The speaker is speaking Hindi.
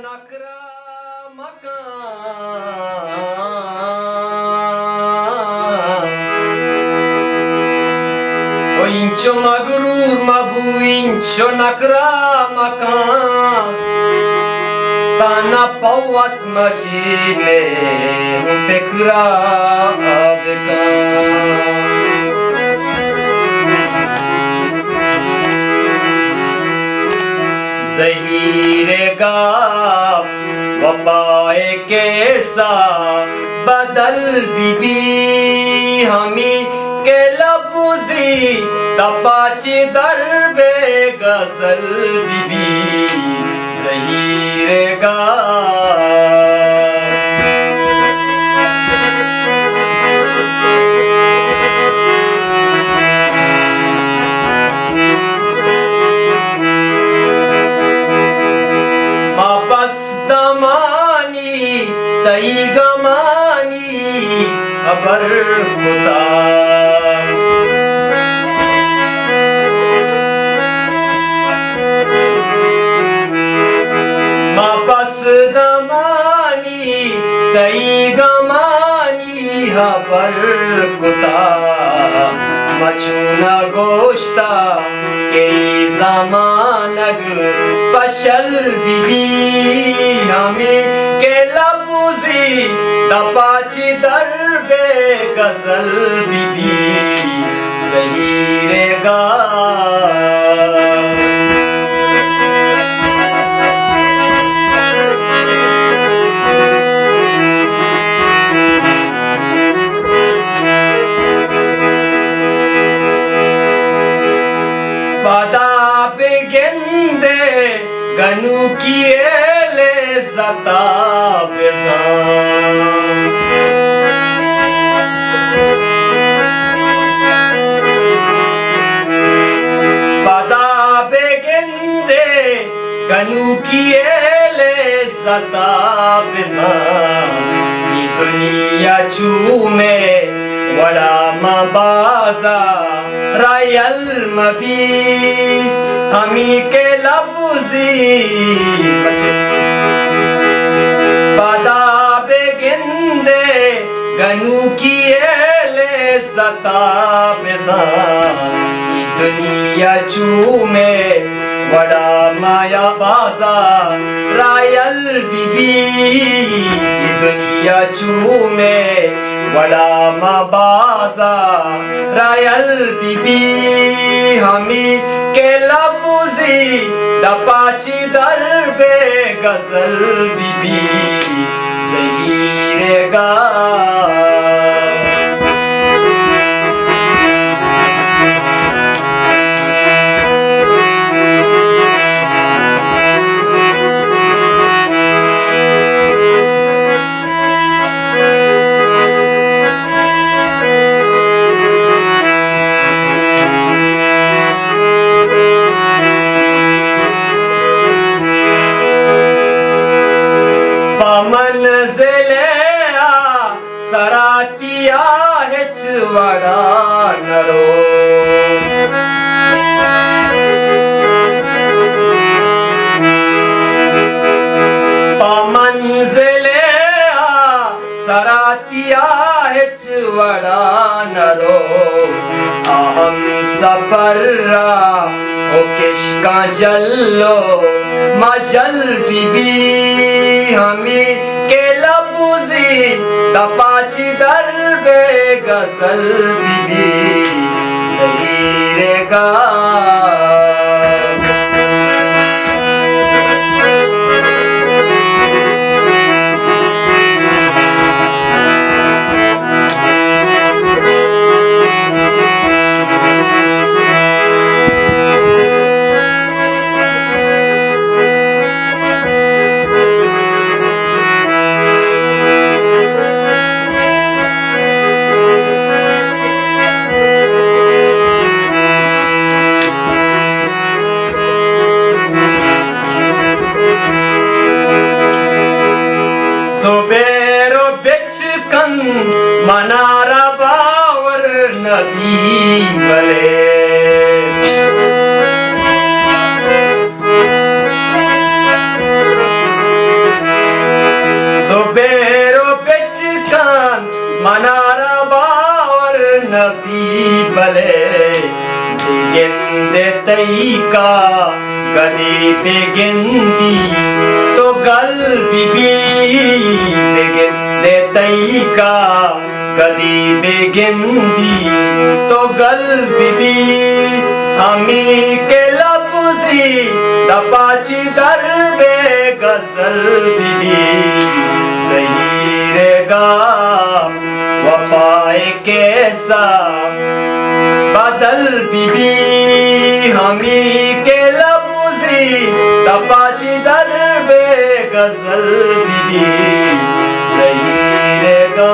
नखरा मकान o incho magrur mabu incho nakra makan tana pawat majine tekra abkan ज़हीरेगा वफ़ाए कैसा बदल बीबी हमी के लबुज़ी तपाची दरबे गज़ल बीबी ज़हीरेगा तई गमानी अबर कुता मापस दमानी तई गमानी अबर कुता मचूना गोश्ता कई जमानग पशल बीबी हमें के लबुज़ी दपाची दरबे गज़ल बीबी ज़हीरेगा पदा बेगेंदे गनु किए ले ज़ता पदा बेगेंदे गनु किए ले ज़ता ये दुनिया चूमे वड़ा मबाजा रायल मबी हमी के लबुज़ी पदा बेगिंदे गनु किए ले ज़ता ये दुनिया चूमे वड़ा माया बाजा रायल बीबी ये दुनिया चूमे वड़ा मबाजा रायल बीबी हमी के लबुज़ी दपाची दरबे गज़ल बीबी ज़हीरेगा सरातिया हेच वड़ा नरो मंजिले सरातिया हेच वड़ा नरो अहम सपर्रा ओ किश्का जल्लो मजल बीबी हमी के लबुज़ी दपाची दरबे गज़ल बीबी ज़हीरेगा सुबेरो बिचकन मनारा बावर नबी बले भले बिगिंदे तई का गदी बिगिंदी तो गल बीबी बिगिंदे तई का गदी बिगिंदी तो गल बीबी हमी के लफ्जी दपाची दरबे गजल बीबी सही रेगा वफाए कैसा बदल बीबी हमी के लफ्जी दपाची दरबे गजल बीबी सही रेगा